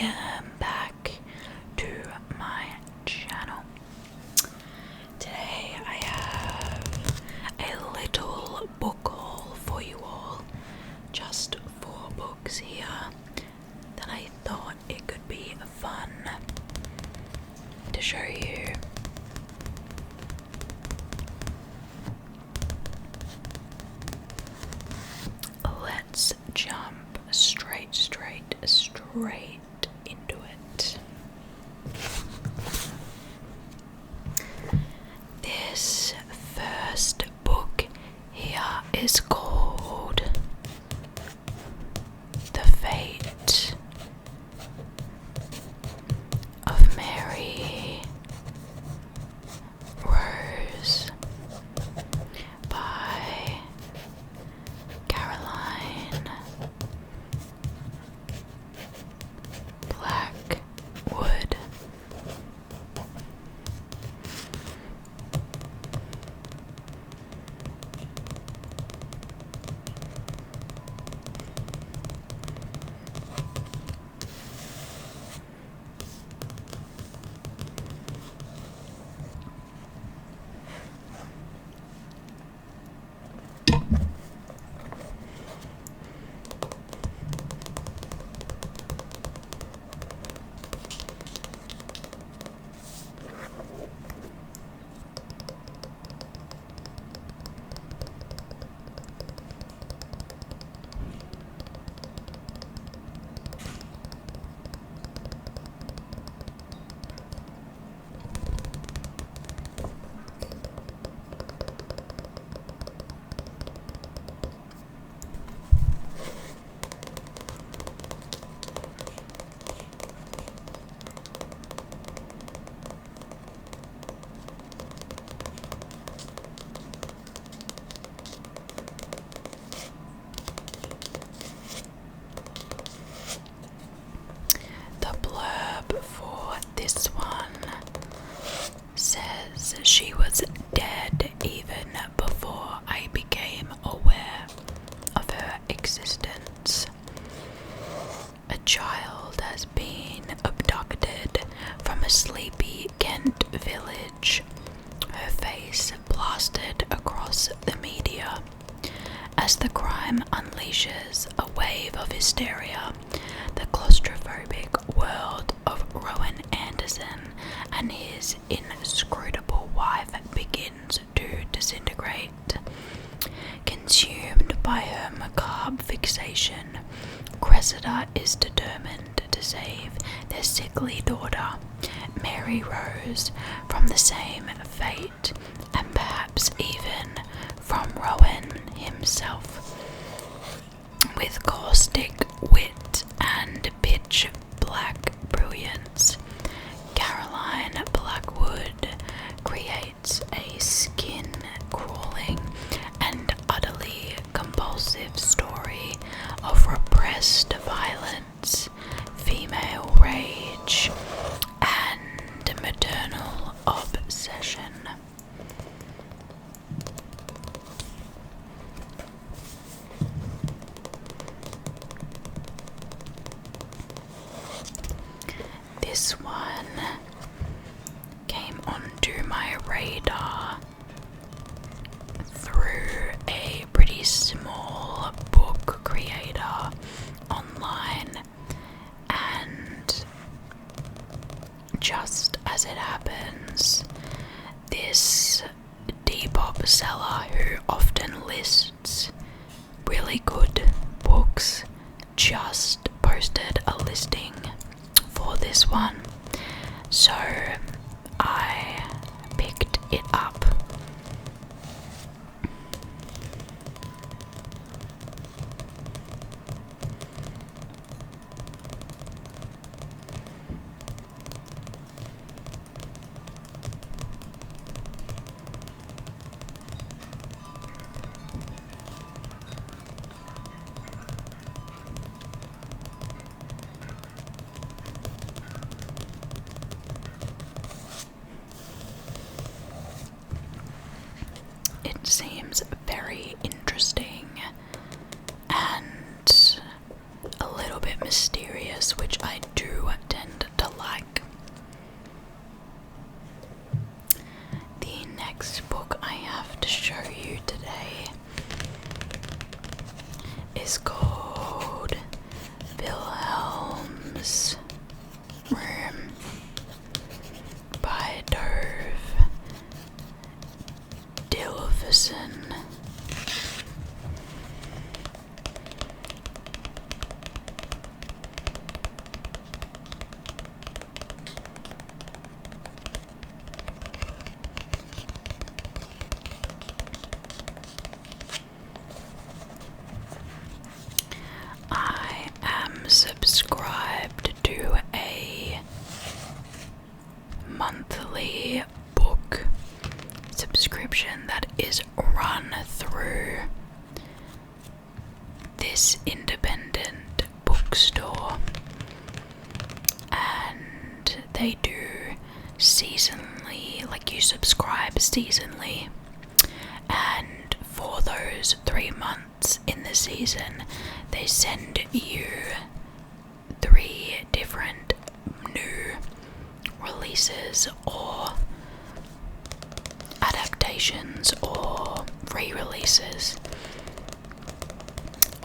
welcome back to my channel. Today I have a little book haul for you all, just 4 books here that I thought it could be fun to show you. Let's jump straight into it. This first book here is called The Fate of Mary Rose by Caroline Blackwood. This one says she was dead even before I became aware of her existence. A child has been abducted from a sleepy Kent village, her face blasted across the media. As the crime unleashes a wave of hysteria, the claustrophobic world of Rowan Anderson and his inscrutable wife begins to disintegrate. Consumed by her macabre fixation, Cressida is determined to save their sickly daughter, Mary Rose, from the same fate, and perhaps even from Rowan himself. With caustic wit and pitch black brilliance, Caroline Blackwood creates a skin-crawling and utterly compulsive story of repressed violence, female rage, and maternal obsession. This one came onto my radar through a pretty small book creator online, and just as it happens, this Depop seller who often lists really good books just posted a listing for this one, so I picked it up. Seems very interesting and a little bit mysterious, which I do this independent bookstore, and they do seasonally, like you subscribe seasonally, and for those 3 months in the season they send you 3 different new releases or adaptations or re-releases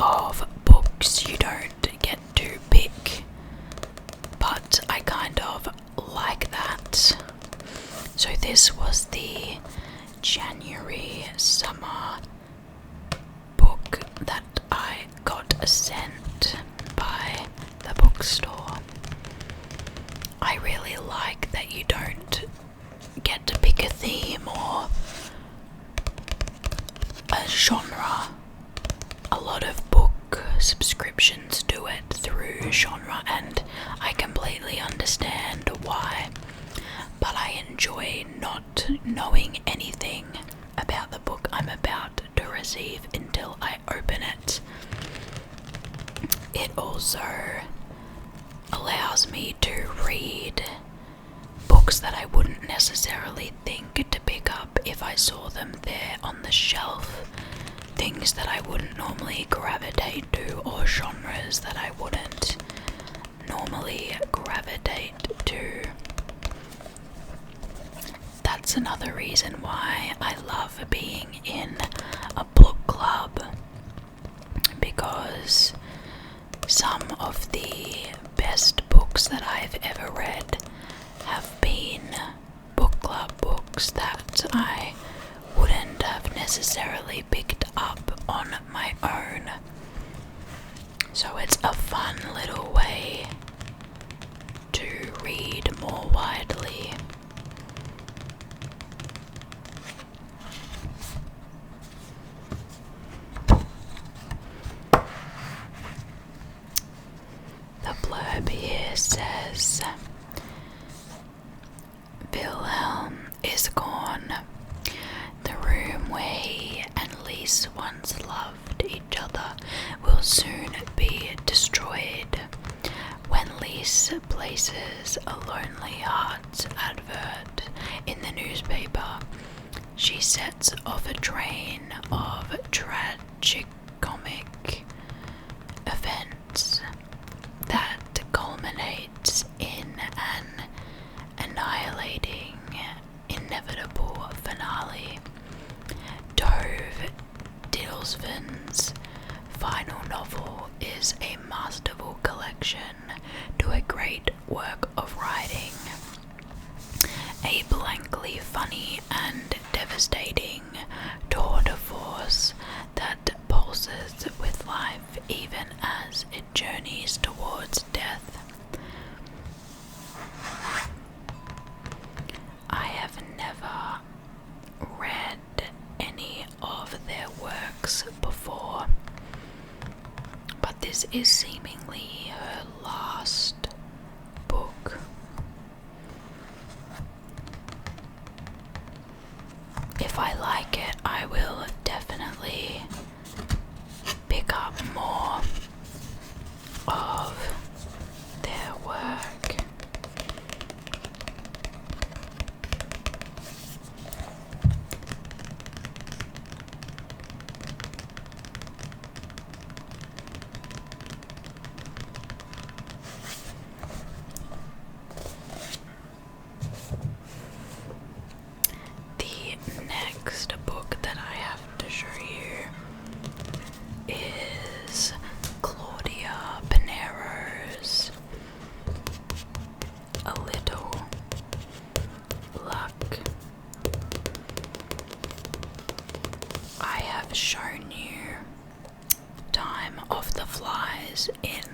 of books you don't get to pick, but I kind of like that. So this was the January summer book that I got sent by the bookstore. I really like that you don't get to pick a theme or a genre. A lot of book subscriptions do it through genre, and I completely understand why, but I enjoy not knowing anything about the book I'm about to receive until I open it. It also allows me to read books that I wouldn't necessarily think to pick up if I saw them there on the shelf. Things that I wouldn't normally gravitate to, or genres that I wouldn't normally gravitate to. That's another reason why I love being in a book club, because some of the best books that I've ever read have been book club books that I wouldn't have necessarily picked up on my own. So it's a fun little way to read more widely. The blurb here says, Wilhelm is gone. The room where he and Lise once loved each other will soon be destroyed. When Lise places a Lonely Hearts advert in the newspaper, she sets off a train of tragicomic events that culminates in an annihilating, inevitable finale. Tove Ditlevson's final novel is a masterful collection to a great work of writing. A blankly funny and devastating tour de force that pulses with life even as it journeys towards death. I have never read any of their works before, but this is seemingly her last book. If I like it, I will definitely pick up more of their work. The next book that I have to show you is Claudia Pinero's A Little Luck. I have shown you Time of the Flies in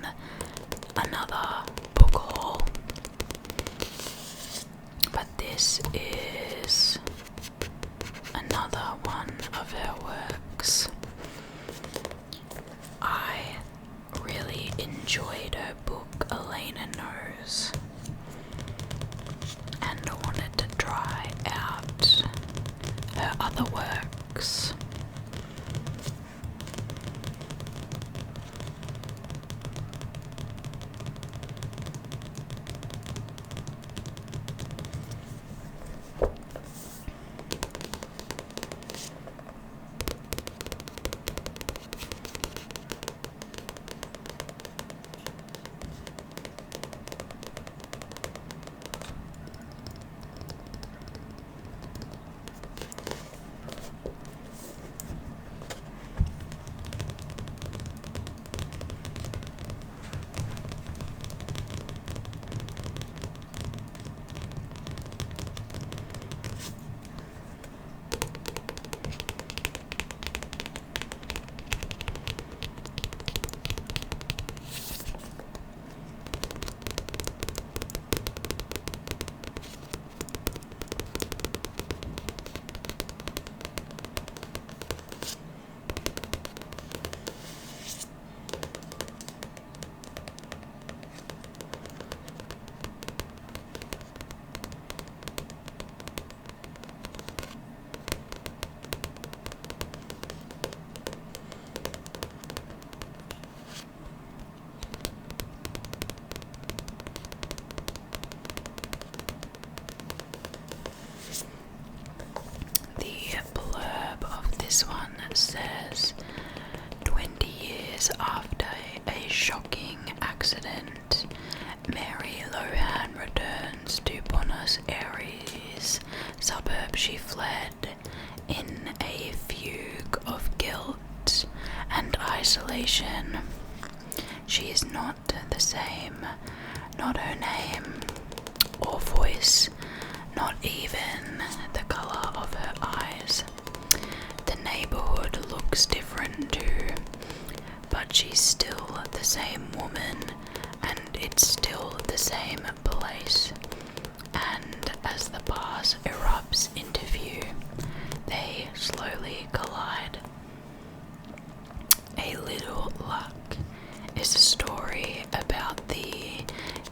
another book haul, but this is another one of her works. I really enjoyed her book Elena Knows, and I wanted to try out her other works. says, 20 years after a shocking accident, Mary Lohan returns to Buenos Aires suburb she fled in a fugue of guilt and isolation. She is not the same, not her name or voice, not even the colour of her eyes. The neighbourhood looks different too, but she's still the same woman, and it's still the same place. And as the past erupts into view, they slowly collide. A Little Luck is a story about the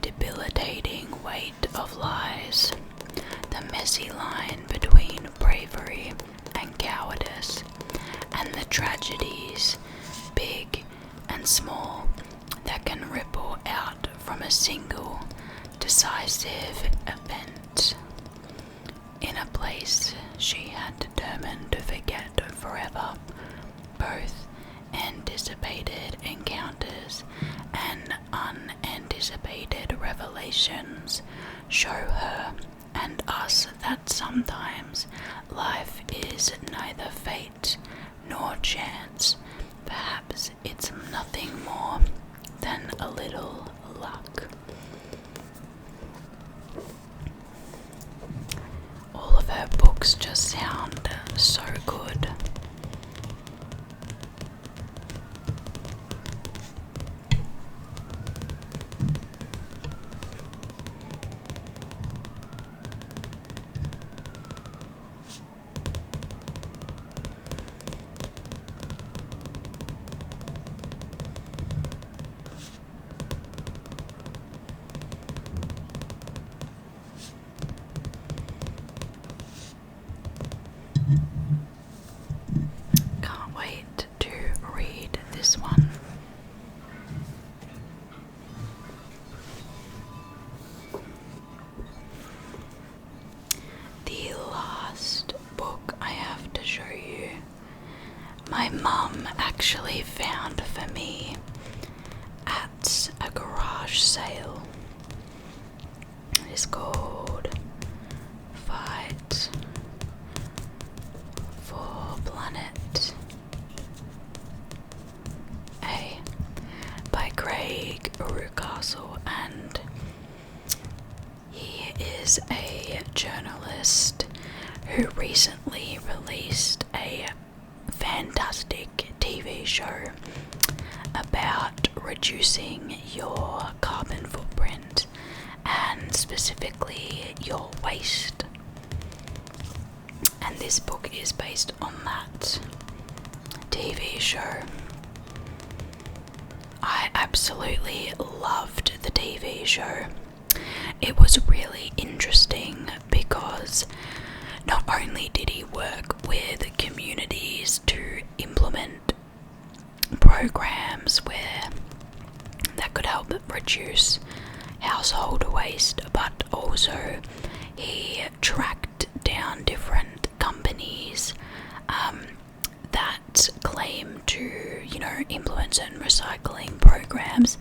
debilitating weight of lies, the messy line between bravery and cowardice, and the tragedies, big and small, that can ripple out from a single decisive event. In a place she had determined to forget forever, both anticipated encounters and unanticipated revelations show her and us that sometimes life is neither fate nor chance. Perhaps it's nothing more than a little luck. All of her books just sound so good. Can't wait to read this one. The last book I have to show you, my mum actually found for me at a garage sale. It is called Fight for Planet A by Craig Rucastle, and he is a journalist who recently released a fantastic TV show about reducing your carbon footprint and specifically your waste. And this book is based on that TV show. I absolutely loved the TV show. It was really interesting because not only did he work with communities to implement programs where that could help reduce household waste, but also he tracked down different companies that claim to, implement certain recycling programs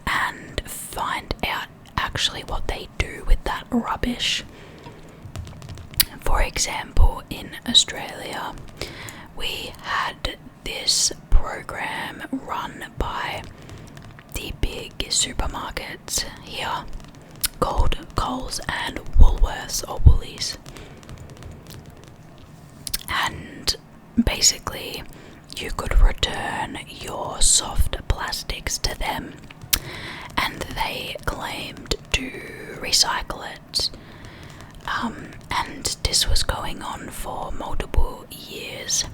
and find out actually what they do with that rubbish. For example, in Australia, we had this program run by the big supermarkets here called Coles and Woolworths or Woolies. And basically, you could return your soft plastics to them, and they claimed to recycle it. And this was going on for multiple years,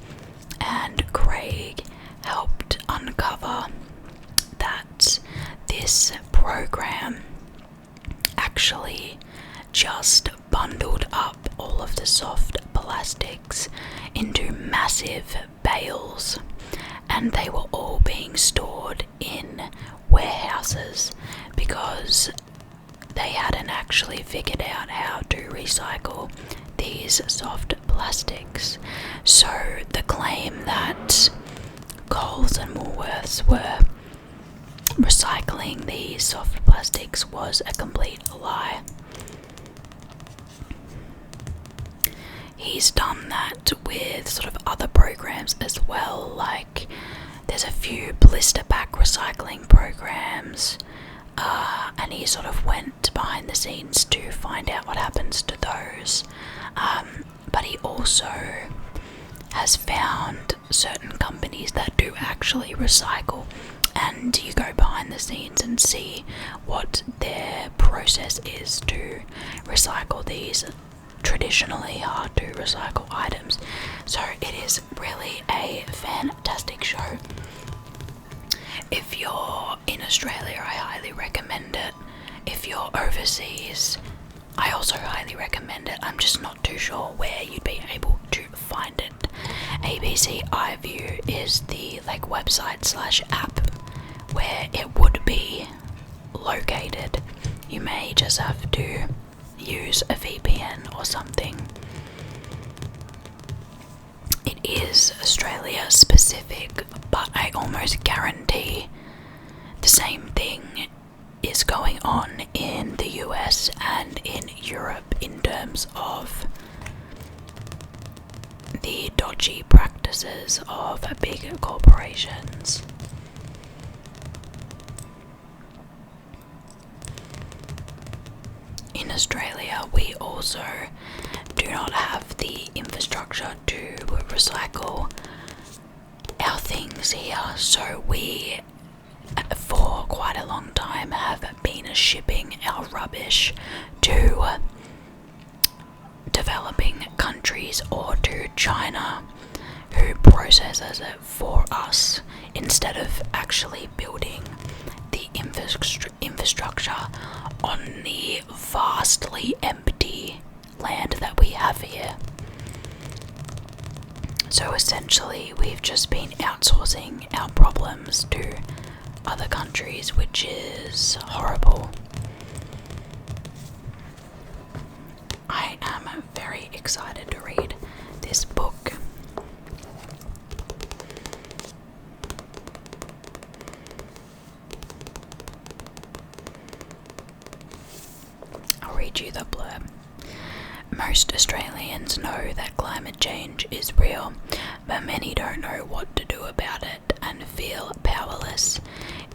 and Craig helped uncover that this program actually just bundled up all of the soft plastics into massive bales, and they were all being stored in warehouses because they hadn't actually figured out how to recycle these soft plastics. So the claim that myths were recycling these soft plastics was a complete lie. He's done that with sort of other programs as well, like there's a few blister pack recycling programs, and he sort of went behind the scenes to find out what happens to those. But he also has found certain companies that do actually recycle, and you go behind the scenes and see what their process is to recycle these traditionally hard to recycle items. So it is really a fantastic show. If you're in Australia, I highly recommend it. If you're overseas, I also highly recommend it. I'm just not too sure where you'd be able to find it. ABC iView is the website/app where it would be located. You may just have to use a VPN or something. It is Australia specific, but I almost guarantee the same thing is going on in the US and in Europe in terms of the dodgy practices of big corporations. In Australia, we also do not have the infrastructure to recycle our things here, so we, for quite a long time, have been shipping our rubbish to developing countries or to China, who processes it for us instead of actually building the infrastructure on the vastly empty land that we have here. So essentially we've just been outsourcing our problems to other countries, which is horrible. I am very excited to read this book. I'll read you the blurb. Most Australians know that climate change is real, but many don't know what to do about it and feel powerless.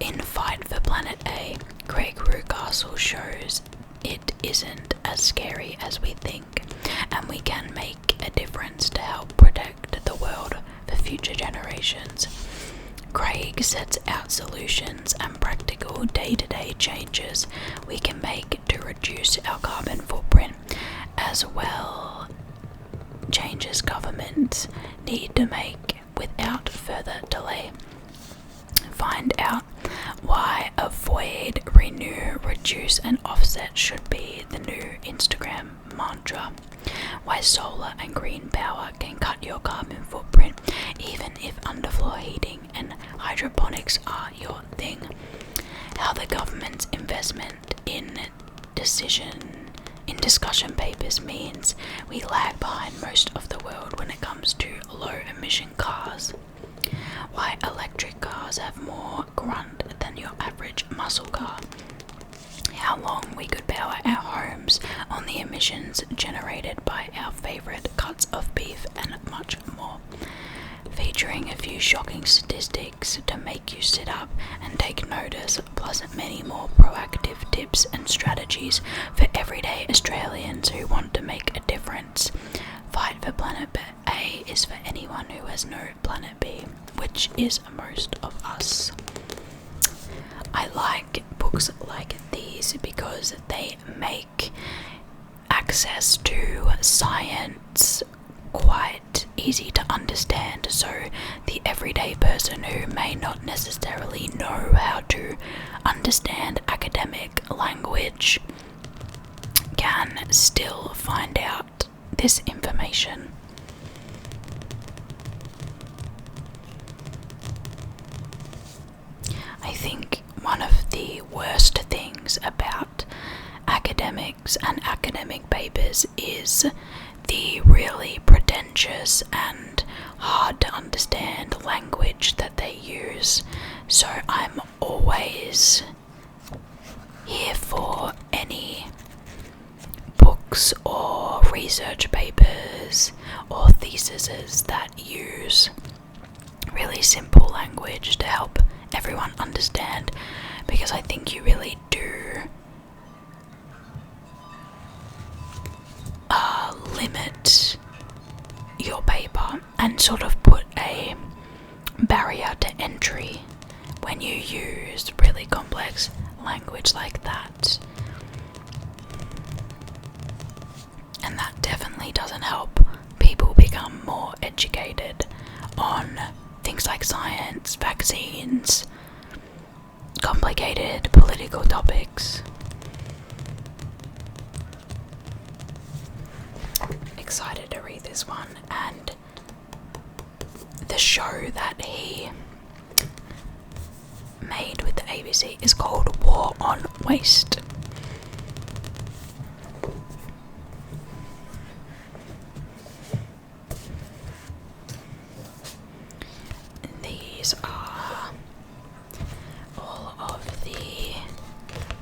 In Fight for Planet A, Craig Rucastle shows it isn't as scary as we think, and we can make a difference to help protect the world for future generations. Craig sets out solutions and practical day-to-day changes we can make to reduce our carbon footprint, as well changes governments need to make without further delay. Find out why avoid, renew, reduce and offset should be the new Instagram mantra. Why solar and green power can cut your carbon footprint even if underfloor heating and hydroponics are your thing. How the government's investment in discussion papers means we lag behind most of the world when it comes to low emission cars. Why electric cars have more grunt than your average muscle car. How long we could power our homes on the emissions generated by our favourite cuts of beef, and much more. Featuring a few shocking statistics to make you sit up and take notice, plus many more proactive tips and strategies for everyday Australians who want to make a difference. Fight for Planet A is for anyone who has no Planet B, which is most of us. I like books like these because they make access to science quite easy to understand, so the everyday person who may not necessarily know how to understand academic language can still find out this information. I think one of the worst things about academics and academic papers is the really pretentious and hard to understand language that they use So I'm always here for any books or research papers or theses that use really simple language to help everyone understand, because I think you really do limit your paper and sort of put a barrier to entry when you use really complex language like that. And that definitely doesn't help people become more educated on things like science, vaccines, complicated political topics. Excited to read this one, and the show that he made with the ABC is called War on Waste. These are all of the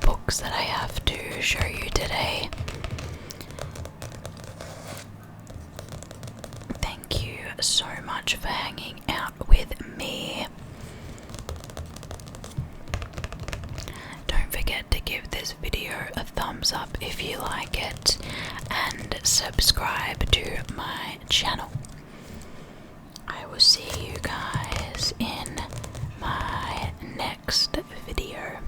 books that I have to show you today. Thank you so much for hanging out with me. Don't forget to give this video a thumbs up if you like it, and subscribe to my channel. I will see you guys in my next video.